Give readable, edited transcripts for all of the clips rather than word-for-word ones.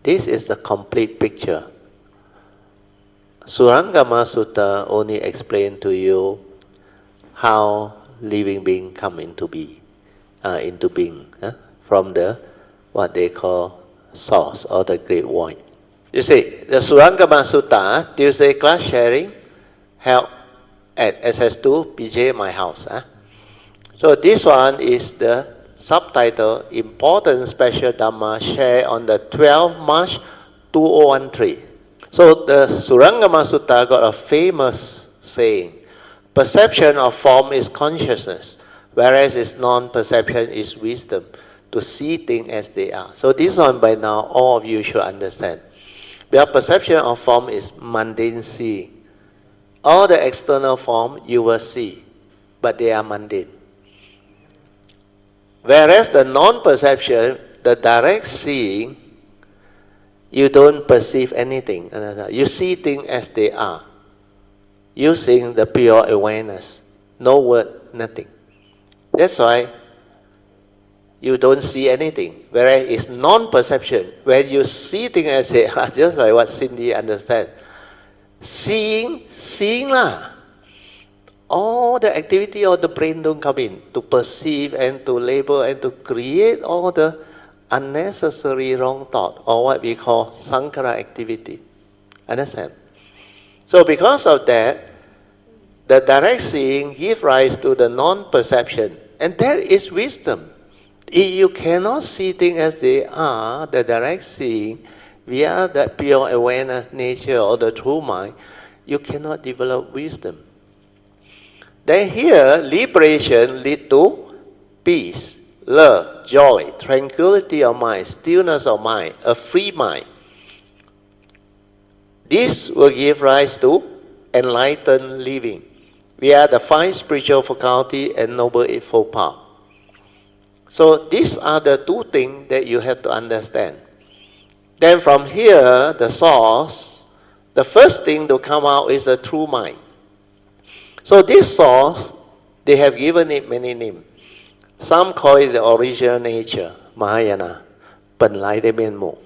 This is the complete picture. Surangama Sutta only explain to you how living being come into being, from the what they call source or the great void. You see, the Surangama Sutta, Tuesday class sharing, held at SS2 PJ My House. So this one is the subtitle, Important Special Dhamma shared on the 12th March 2013. So the Surangama Sutta got a famous saying, perception of form is consciousness, whereas its non-perception is wisdom, to see things as they are. So this one by now all of you should understand. Because perception of form is mundane seeing. All the external form you will see, but they are mundane. Whereas the non-perception, the direct seeing, you don't perceive anything. You see things as they are, using the pure awareness. No word, nothing. That's why you don't see anything. Whereas it's non-perception. When you see things as they are, just like what Cindy understands. Seeing lah. All the activity of the brain don't come in to perceive and to label and to create all the unnecessary wrong thought, or what we call sankhara activity. Understand? So because of that, the direct seeing gives rise to the non-perception, and that is wisdom. If you cannot see things as they are, the direct seeing, via that pure awareness nature or the true mind, you cannot develop wisdom. Then here, liberation leads to peace, love, joy, tranquility of mind, stillness of mind, a free mind. This will give rise to enlightened living. We are the 5 spiritual faculty and Noble Eightfold Path. So these are the 2 things that you have to understand. Then from here, the source, the first thing to come out is the true mind. So this source, they have given it many names. Some call it the original nature, Mahayana, 本来的面目,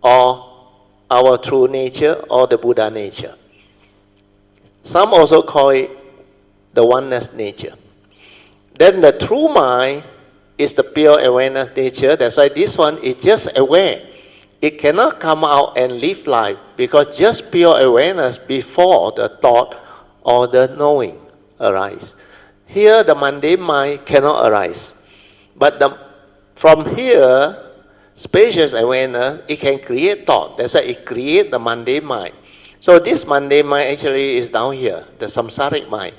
or our true nature, or the Buddha nature. Some also call it the oneness nature. Then the true mind is the pure awareness nature. That's why this one is just aware. It cannot come out and live life, because just pure awareness before the thought or the knowing arise. Here the mundane mind cannot arise. But from here, spacious awareness, it can create thought. That's why it creates the mundane mind. So this mundane mind actually is down here, the samsaric mind.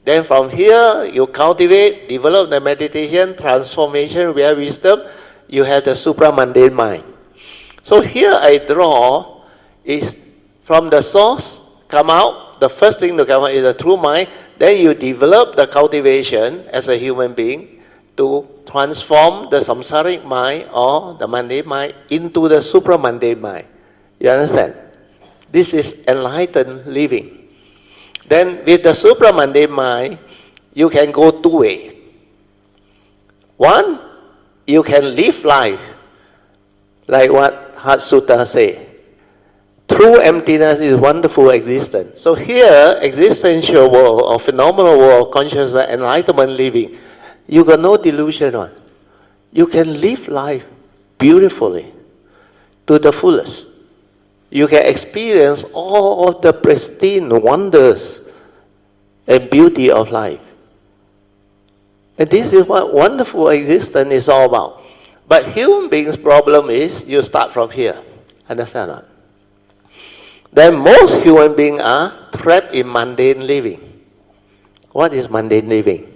Then from here, you cultivate, develop the meditation, transformation via wisdom, you have the supramundane mind. So here I draw is from the source, come out, the first thing to come out is the true mind, then you develop the cultivation as a human being to transform the samsaric mind or the mundane mind into the supramundane mind. You understand? This is enlightened living. Then with the supramundane mind, you can go 2 ways. One, you can live life like what Heart Sutta say. True emptiness is wonderful existence. So here, existential world or phenomenal world, consciousness, enlightenment living, you got no delusion on. You can live life beautifully to the fullest. You can experience all of the pristine wonders and beauty of life. And this is what wonderful existence is all about. But human beings' problem is you start from here. Understand that? Then most human beings are trapped in mundane living. What is mundane living?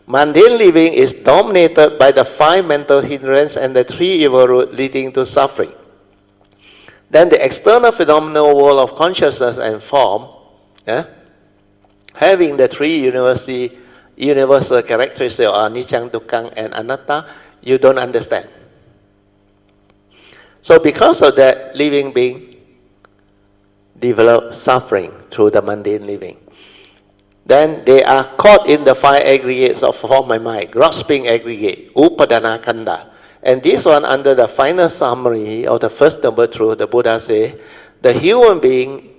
Mundane living is dominated by the 5 mental hindrances and the 3 evil roots leading to suffering. Then the external phenomenal world of consciousness and form, having the 3 universal characteristics of anicca, dukkha, and anatta, you don't understand. So because of that, living being develop suffering through the mundane living. Then they are caught in the 5 aggregates of form and mind, grasping aggregate, upadana kanda. And this one, under the final summary of the first noble truth, the Buddha say, the human being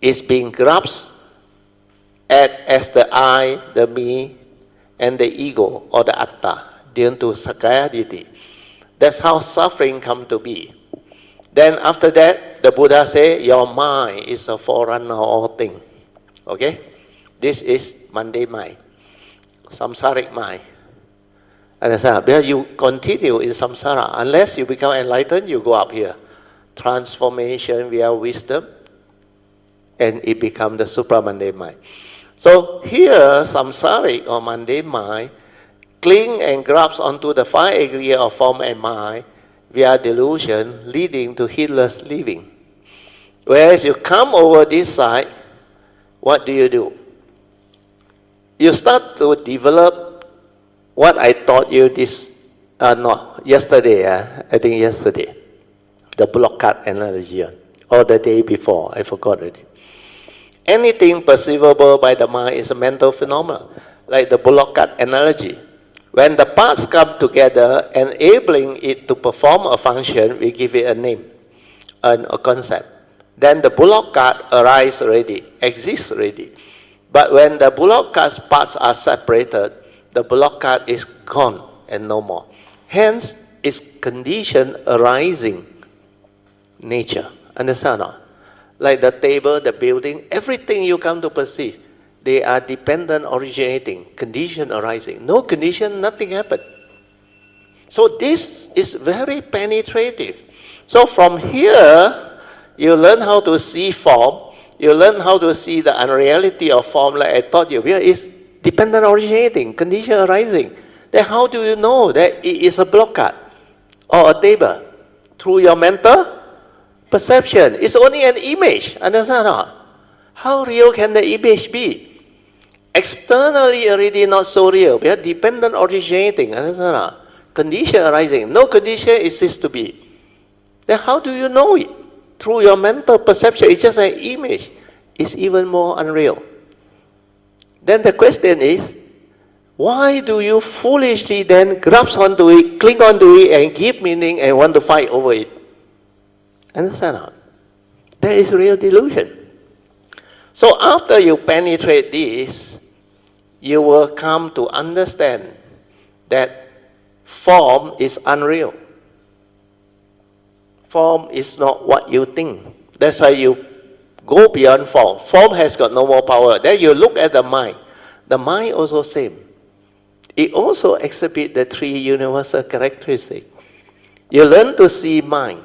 is being grasped at as the I, the me, and the ego or the atta, due to Sakaya Ditti. That's how suffering come to be. Then after that, the Buddha say, your mind is a forerunner of all things. Okay? This is mundane mind, samsaric mind. Understand? Because you continue in samsara. Unless you become enlightened, you go up here. Transformation via wisdom, and it becomes the supramundane mind. So here, samsaric or mundane mind cling and grasps onto the five aggregate of form and mind via delusion, leading to heedless living. Whereas you come over this side, what do? You start to develop what I taught you yesterday, I think yesterday, the block cut analogy, or the day before, I forgot already. Anything perceivable by the mind is a mental phenomenon, like the block cut analogy. When the parts come together, enabling it to perform a function, we give it a name, a concept. Then the block cut arises already, exists already. But when the block cut's parts are separated, the block cut is gone and no more. Hence, its condition arising nature. Understand or not? Like the table, the building, everything you come to perceive, they are dependent originating, condition arising. No condition, nothing happened. So this is very penetrative. So from here, you learn how to see form, you learn how to see the unreality of form, like I taught you. Here is dependent originating, condition arising. Then how do you know that it is a block cut or a table? Through your mental perception. It's only an image, understand or not? How real can the image be? Externally already not so real. We are dependent originating, understand or not? Condition arising. No condition it ceases to be. Then how do you know it? Through your mental perception. It's just an image. It's even more unreal. Then the question is, why do you foolishly then grasp onto it, cling onto it, and give meaning and want to fight over it? Understand or not? That is real delusion. So after you penetrate this, you will come to understand that form is unreal. Form is not what you think. That's why you go beyond form. Form has got no more power. Then you look at the mind. The mind also same. It also exhibits the three universal characteristics. You learn to see mind.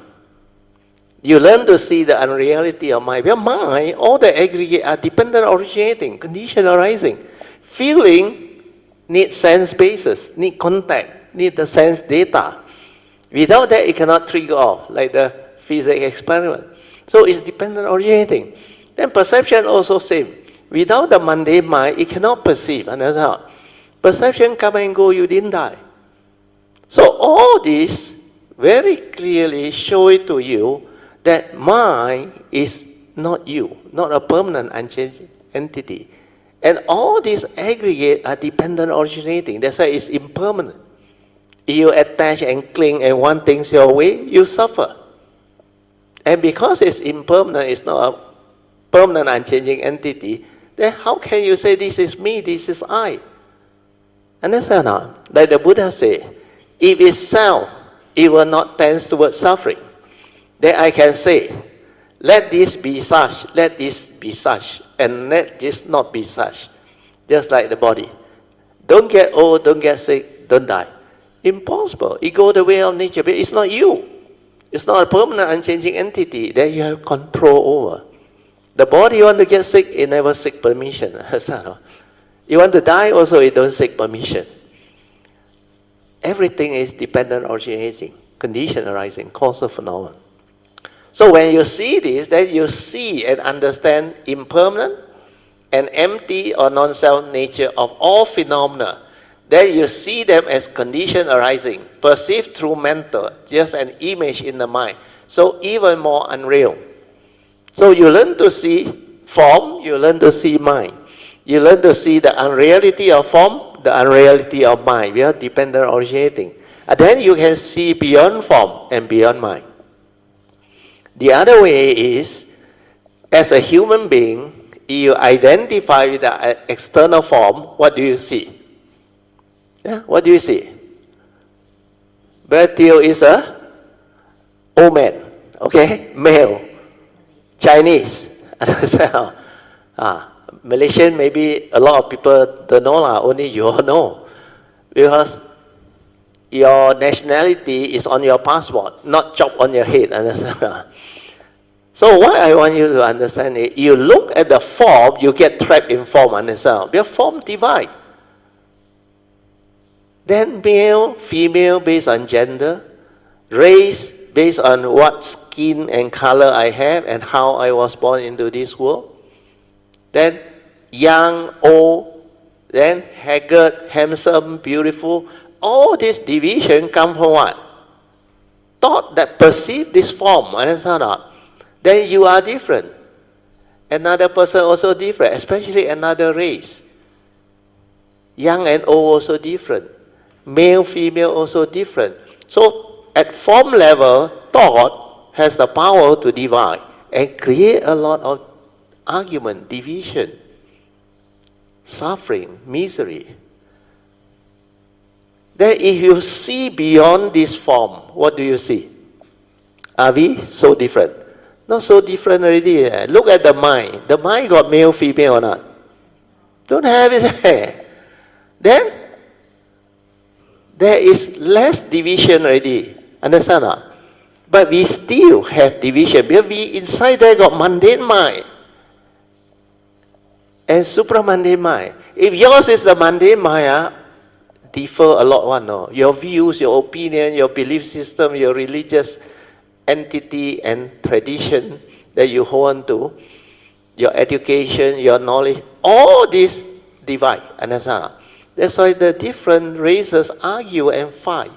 You learn to see the unreality of mind. Your mind, all the aggregate are dependent originating, condition arising. Feeling need sense basis, need contact, need the sense data. Without that, it cannot trigger off, like the physics experiment. So it's dependent originating. Then perception also same. Without the mundane mind, it cannot perceive. Understand? Perception come and go, you didn't die. So all this very clearly show it to you that mind is not you, not a permanent unchanging entity. And all these aggregates are dependent originating. That's why it's impermanent. If you attach and cling and want things your way, you suffer. And because it's impermanent, it's not a permanent unchanging entity, then how can you say this is me, this is I? Understand or not? Like the Buddha say, if it's self, it will not tend towards suffering. Then I can say, let this be such, let this be such, and let this not be such. Just like the body. Don't get old, don't get sick, don't die. Impossible. It goes the way of nature, but it's not you. It's not a permanent unchanging entity that you have control over. The body want to get sick, it never seek permission. You want to die also, it don't seek permission. Everything is dependent originating, condition arising, causal phenomenon. So when you see this, then you see and understand impermanent and empty or non-self nature of all phenomena. Then you see them as condition arising, perceived through mental, just an image in the mind. So even more unreal. So you learn to see form, you learn to see mind. You learn to see the unreality of form, the unreality of mind. We are dependent originating. And then you can see beyond form and beyond mind. The other way is, as a human being, you identify with the external form, what do you see? Yeah? What do you see? Bertil is a old man, okay, male, Chinese. Malaysian, maybe a lot of people don't know, only you all know. Because your nationality is on your passport, not chopped on your head. Understand? So what I want you to understand is, you look at the form, you get trapped in form. Understand? Your form divide. Then male, female based on gender, race based on what skin and color I have and how I was born into this world. Then young, old, then haggard, handsome, beautiful. All this division come from what? Thought that perceive this form. Understand not? Then you are different. Another person also different, especially another race. Young and old also different. Male, female also different. So at form level, thought has the power to divide and create a lot of argument, division, suffering, misery. Then if you see beyond this form, what do you see? Are we so different? Not so different already. Look at the mind. The mind got male, female or not? Don't have it. Then there is less division already. Understand or? But we still have division because we inside there got mundane mind and supramundane mind. If yours is the mundane mind, differ a lot one. No? Your views, your opinion, your belief system, your religious entity and tradition that you hold on to, your education, your knowledge, all this divide. Understand? That's why the different races argue and fight.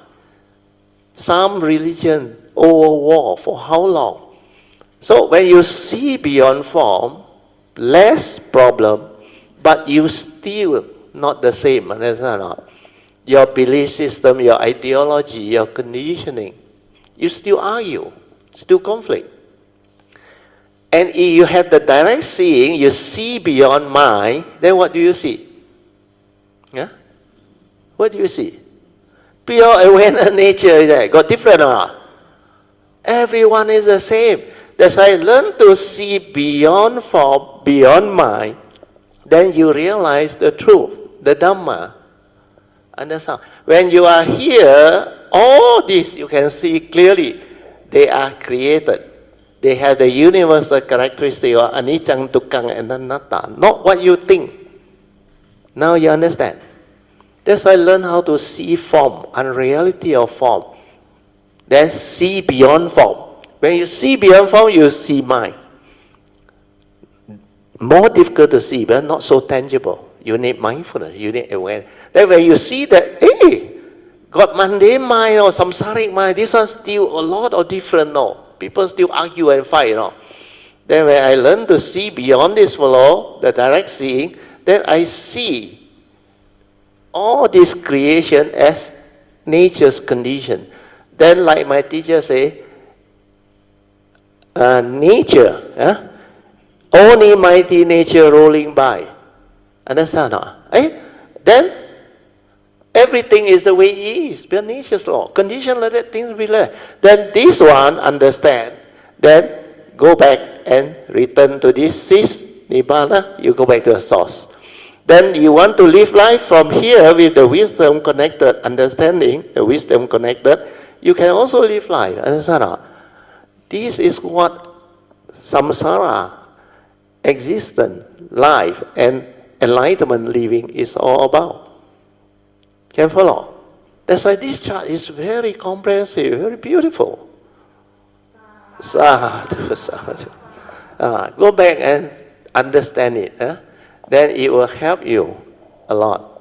Some religion over war for how long? So when you see beyond form, less problem, but you still not the same. Understand? Your belief system, your ideology, your conditioning, you still argue, still conflict. And if you have the direct seeing, you see beyond mind, then what do you see? Yeah? What do you see? Pure awareness nature is there. Got different or not? Everyone is the same. That's why learn to see beyond form, beyond mind. Then you realize the truth, the Dhamma. Understand? When you are here, all this you can see clearly. They are created. They have the universal characteristic of anicca, dukkha, and anatta. Not what you think. Now you understand. That's why learn how to see form, unreality of form. Then see beyond form. When you see beyond form, you see mind. More difficult to see, but not so tangible. You need mindfulness, you need awareness. Then when you see that, hey, got mundane mind or samsaric mind, this one still a lot of different, no. People still argue and fight, no. Then when I learn to see beyond this flow, the direct seeing, then I see all this creation as nature's condition. Then like my teacher say, nature, only mighty nature rolling by. Understand? Then everything is the way it is. Because nature's law. Condition like that, things will be like. Then this one understand. Then go back and return to this sis, nibbana, you go back to the source. Then you want to live life from here with the wisdom connected, understanding, the wisdom connected, you can also live life. Understand? This is what samsara, existence, life, and enlightenment living is all about. Can follow? That's why this chart is very comprehensive, very beautiful. Sadhu, sadhu. Go back and understand it. Then it will help you a lot.